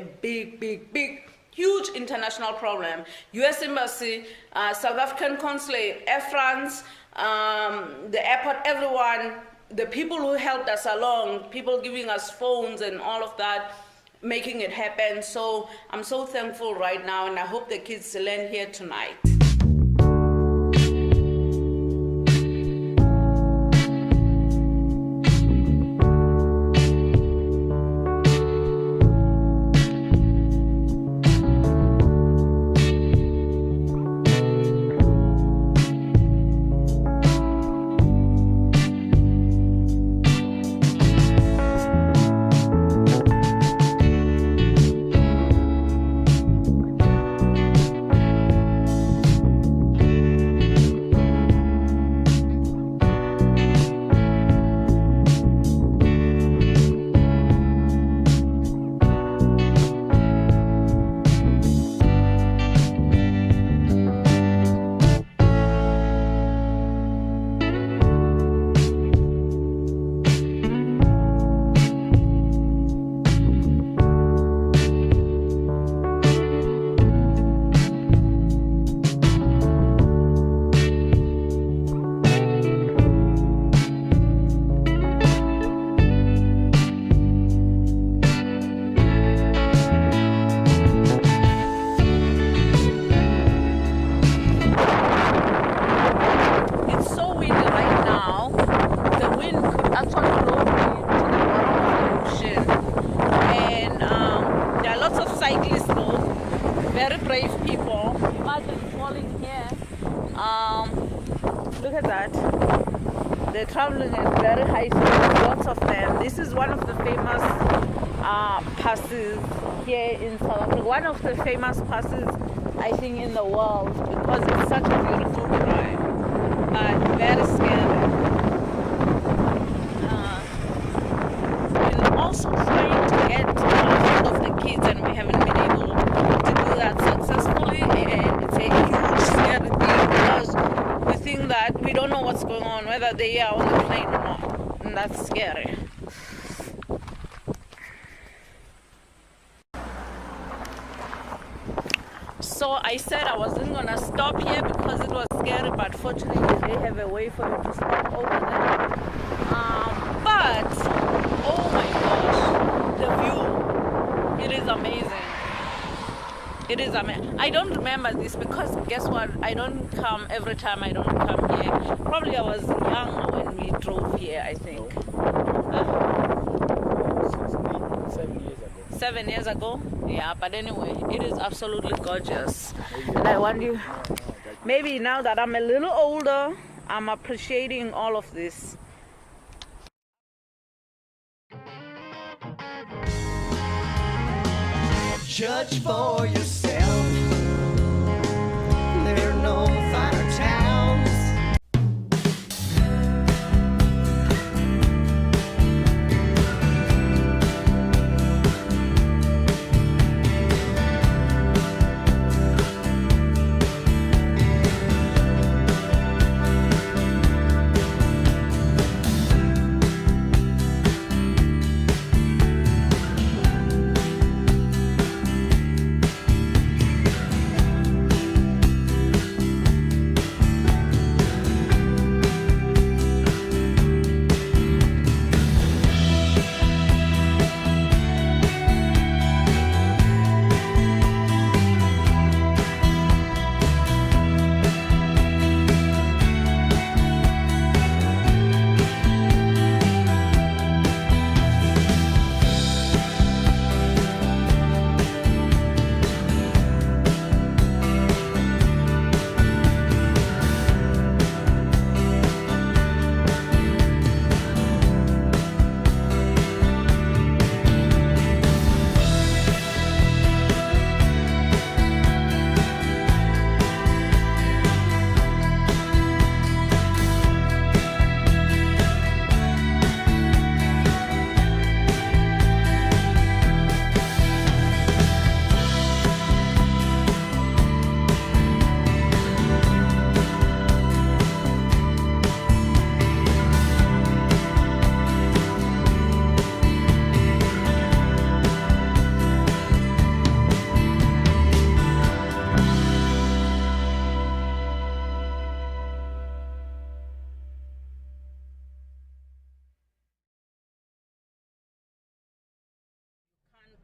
a big, huge international problem. U.S. Embassy, South African Consulate, Air France, the airport, everyone, the people who helped us along, people giving us phones and all of that, making it happen. So I'm so thankful right now, and I hope the kids learn here tonight. Look at that. They're traveling at very high speed, lots of them. This is one of the famous passes here in South Africa. One of the famous passes, I think, in the world, because it's such a beautiful drive, but very scary. We're also trying to get hold of the kids, and we haven't been able to do that successfully, and it's a huge scary thing because we think that we don't know what's going on, whether they are on the plane or not, and that's scary. So I said I wasn't gonna stop here because it was scary, but fortunately they have a way for you to stop over there. But oh my gosh, the view, it is amazing. It is amazing. I don't remember this because guess what? I don't come every time. I don't come here. Probably I was young when we drove here, I think. 7 years ago. Yeah, but anyway, it is absolutely gorgeous. And I want you, maybe now that I'm a little older, I'm appreciating all of this. Judge for yourself. There are no finer towns.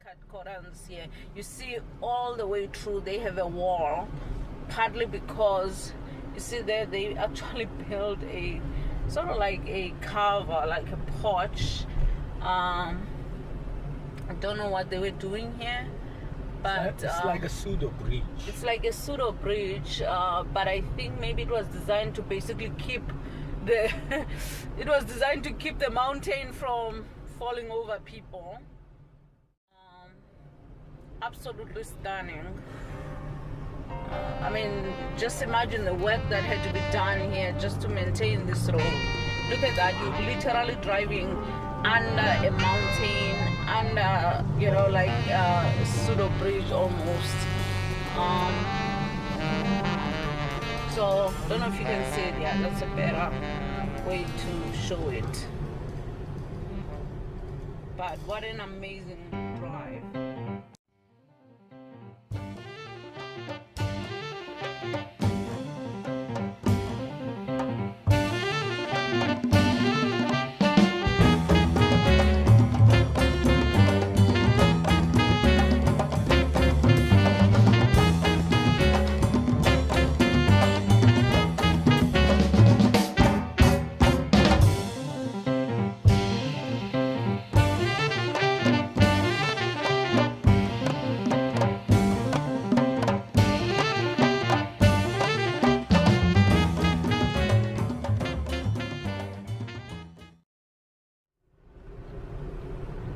cut Korans here. You see all the way through they have a wall, partly because you see there they actually built a sort of like a cover, like a porch. I don't know what they were doing here, but it's like a pseudo bridge. it's like a pseudo bridge, but I think maybe it was designed to basically keep the it was designed to keep the mountain from falling over people. Absolutely stunning. I mean, just imagine the work that had to be done here just to maintain this road. Look at that, you're literally driving under a mountain, under, you know, like a pseudo bridge almost. So, don't know if you can see it. Yeah, that's a better way to show it. But what an amazing drive.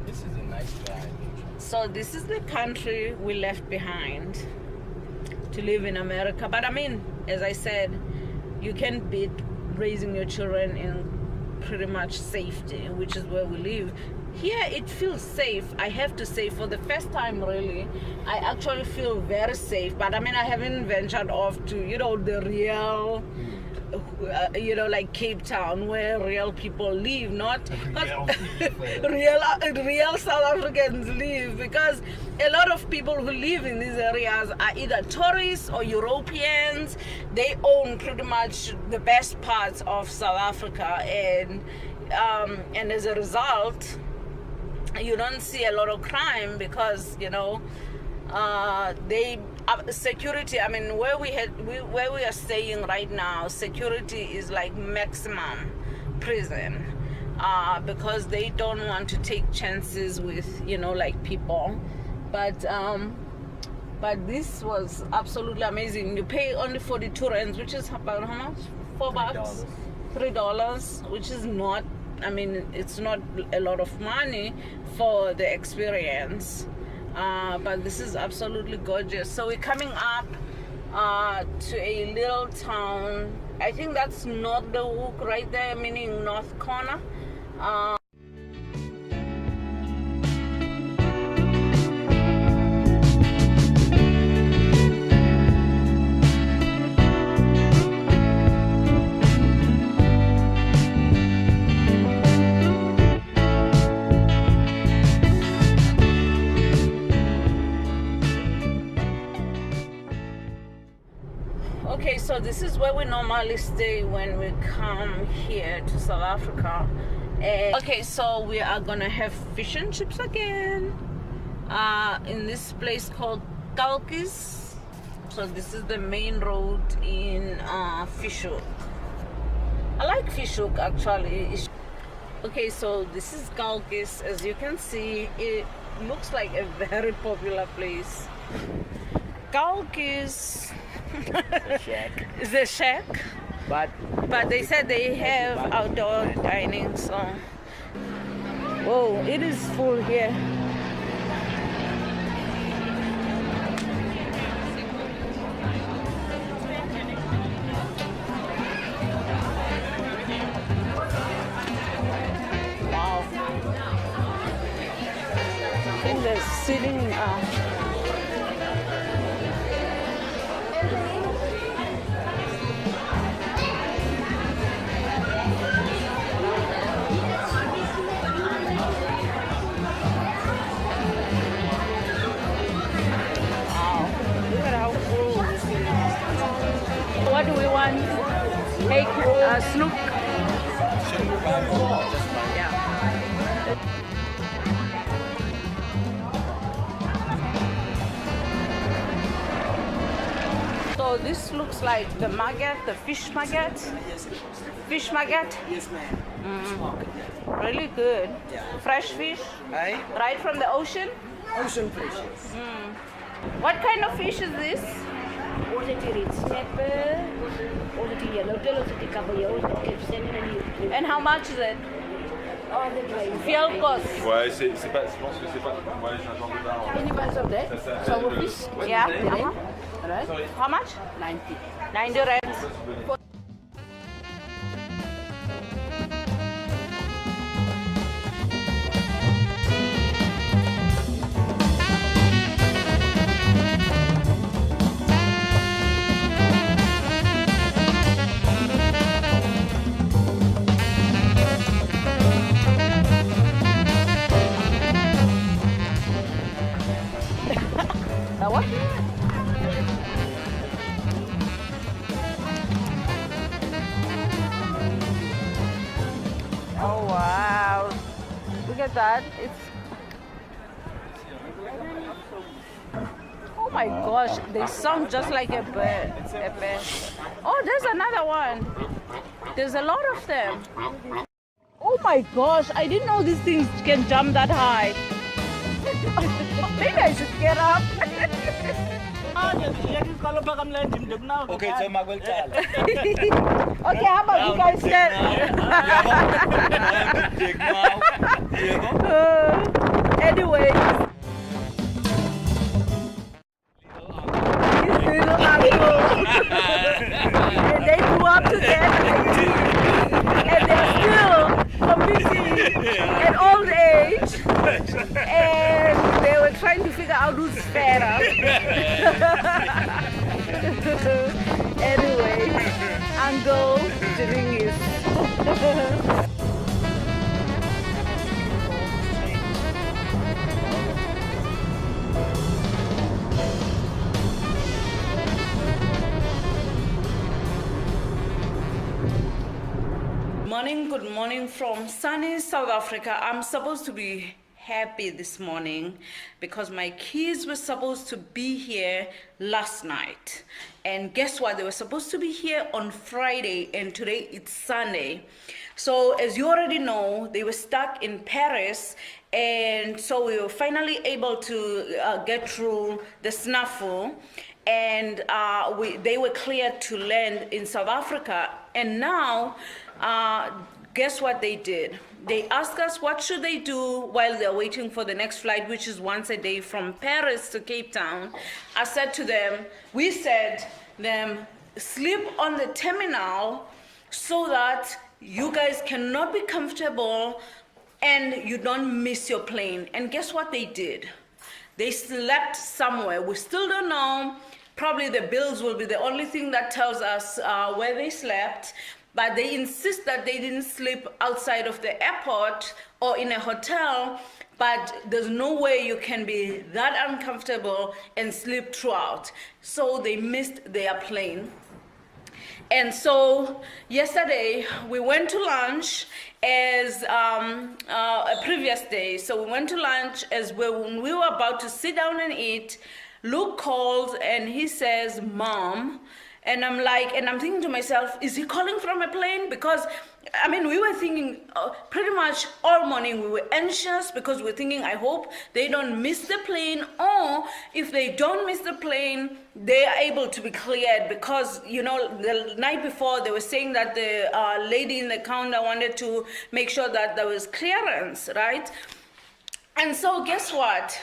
This is a nice drive. So this is the country we left behind to live in America. But I mean, as I said, you can beat raising your children in pretty much safety, which is where we live. Here it feels safe, I have to say. For the first time really, I actually feel very safe. But I mean, I haven't ventured off to, you know, the real you know, like Cape Town, where real people live, not real South Africans live, because a lot of people who live in these areas are either tourists or Europeans. They own pretty much the best parts of South Africa, and as a result, you don't see a lot of crime because, you know, security, I mean, where we are staying right now, security is like maximum prison, because they don't want to take chances with, you know, like people. But this was absolutely amazing. You pay only 42 rands, which is about how much? $4? $3, which is not, I mean, it's not a lot of money for the experience. But this is absolutely gorgeous. So we're coming up to a little town. I think that's North the Hook right there, meaning North Corner. Okay, so this is where we normally stay when we come here to South Africa. And okay, so we are gonna have fish and chips again in this place called Kalkis. So this is the main road in Fish Hoek. I like Fish Hoek actually. Okay, so this is Kalkis. As you can see, it looks like a very popular place. Kalkis is a shack, but they said they have outdoor dining. So, whoa, it is full here. Wow, I think they're sitting. What do we want? Hey, Snook. Yeah. So this looks like the maggot, the fish maggot. Fish maggot. Yes, ma'am. Really good. Yeah. Fresh fish, Right? right from the ocean. Ocean fishes. What kind of fish is this? And how much is it? Fuel cost. Ouais, c'est pas, je pense que c'est pas. Ouais, j'ai un genre de bar. Ça s'appelle Yeah. How much? 90. 90 rands. That what? Oh wow! Look at that. It's. Oh my gosh! They sound just like a bird. A bird. Oh, there's another one. There's a lot of them. Oh my gosh! I didn't know these things can jump that high. Maybe I should get up. Okay, so magweltal. Okay, how about you guys get? Anyways. These little animals. And they grew up together, I think. And they're still competing at old age. And they were trying to figure out who's fairer. Anyway, Uncle doing his. Good morning from sunny South Africa. I'm supposed to be happy this morning because my kids were supposed to be here last night. And guess what? They were supposed to be here on Friday, and today it's Sunday. So as you already know, they were stuck in Paris, and so we were finally able to get through the snafu, and they were cleared to land in South Africa. And now, guess what they did? They asked us what should they do while they're waiting for the next flight, which is once a day from Paris to Cape Town. I said to them, we said them, sleep on the terminal so that you guys cannot be comfortable and you don't miss your plane. And guess what they did? They slept somewhere. We still don't know. Probably the bills will be the only thing that tells us where they slept. But they insist that they didn't sleep outside of the airport or in a hotel, but there's no way you can be that uncomfortable and sleep throughout. So they missed their plane. And so yesterday we went to lunch as a previous day. So we went to lunch as when we were about to sit down and eat. Luke calls and he says, "Mom." And I'm like, and I'm thinking to myself, is he calling from a plane? Because, I mean, we were thinking pretty much all morning, we were anxious because we were thinking, I hope they don't miss the plane, or if they don't miss the plane, they are able to be cleared. Because, you know, the night before they were saying that the lady in the counter wanted to make sure that there was clearance, right? And so guess what?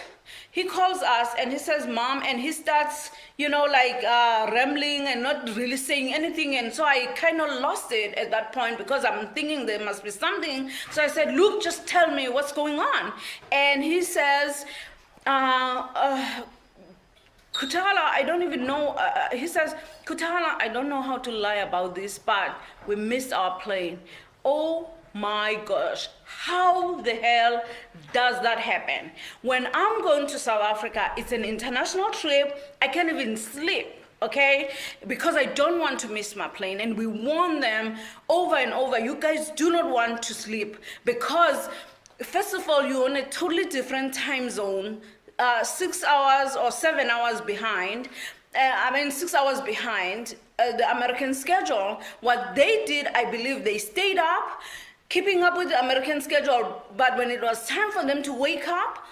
He calls us and he says, "Mom," and he starts, you know, like rambling and not really saying anything. And so I kind of lost it at that point because I'm thinking there must be something. So I said, "Luke, just tell me what's going on." And he says, Kutala, I don't even know. He says, "Kutala, I don't know how to lie about this, but we missed our plane." Oh my gosh, how the hell does that happen? When I'm going to South Africa, it's an international trip, I can't even sleep, okay? Because I don't want to miss my plane. And we warn them over and over, you guys do not want to sleep because, first of all, you're on a totally different time zone, 6 hours or 7 hours behind. 6 hours behind the American schedule. What they did, I believe they stayed up, keeping up with the American schedule, but when it was time for them to wake up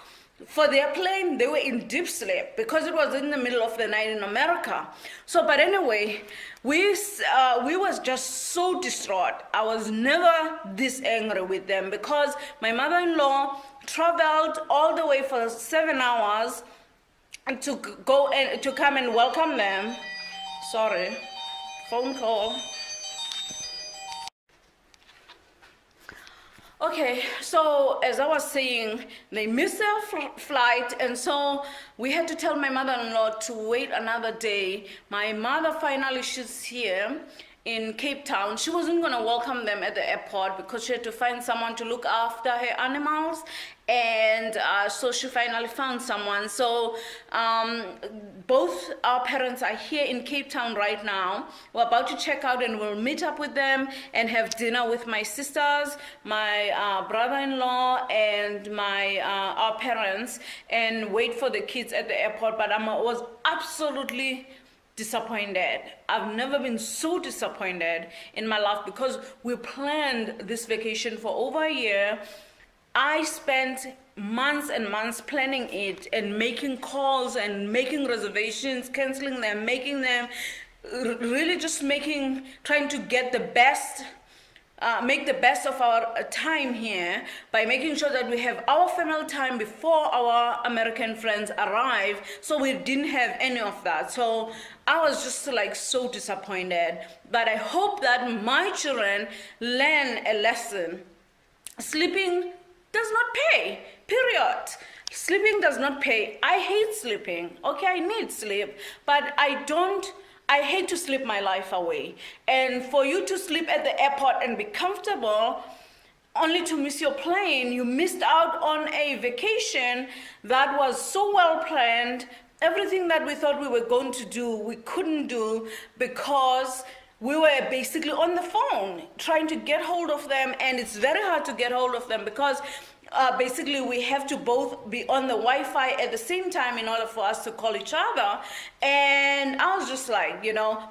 for their plane, they were in deep sleep because it was in the middle of the night in America. So, but anyway, we was just so distraught. I was never this angry with them because my mother-in-law traveled all the way for 7 hours to go and to come and welcome them. Sorry, phone call. Okay, so as I was saying, they missed their flight, and so we had to tell my mother-in-law to wait another day. My mother finally, she's here in Cape Town. She wasn't gonna welcome them at the airport because she had to find someone to look after her animals, and so she finally found someone. So both our parents are here in Cape Town right now. We're about to check out and we'll meet up with them and have dinner with my sisters, my brother-in-law, and our parents, and wait for the kids at the airport. But I was absolutely disappointed. I've never been so disappointed in my life because we planned this vacation for over a year. I spent months and months planning it and making calls and making reservations, canceling them, making them, really just trying to get the best, make the best of our time here by making sure that we have our family time before our American friends arrive. So we didn't have any of that. So I was just like so disappointed. But I hope that my children learn a lesson. Sleeping does not pay, period. Sleeping does not pay. I hate sleeping. Okay, I need sleep, but I hate to sleep my life away. And for you to sleep at the airport and be comfortable only to miss your plane, you missed out on a vacation that was so well planned. Everything that we thought we were going to do, we couldn't do because we were basically on the phone trying to get hold of them, and it's very hard to get hold of them because basically we have to both be on the Wi-Fi at the same time in order for us to call each other. And I was just like,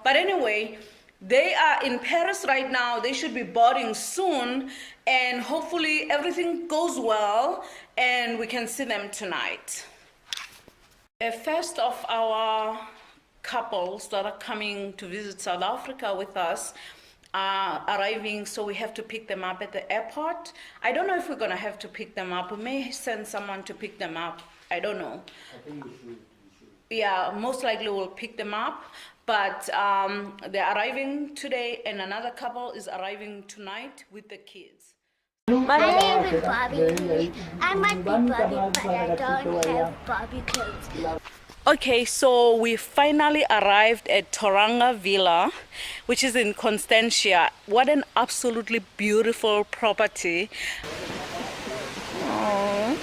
but anyway, they are in Paris right now. They should be boarding soon, and hopefully everything goes well and we can see them tonight. A first of our couples that are coming to visit South Africa with us are arriving, so we have to pick them up at the airport. I don't know if we're gonna have to pick them up. We may send someone to pick them up. I don't know. I think we should. Yeah, most likely we'll pick them up, but they're arriving today, and another couple is arriving tonight with the kids. My name is Bobby. I might be Bobby, but I don't have Bobby clothes. Okay, so we finally arrived at Toranga Villa, which is in Constantia. What an absolutely beautiful property. Aww.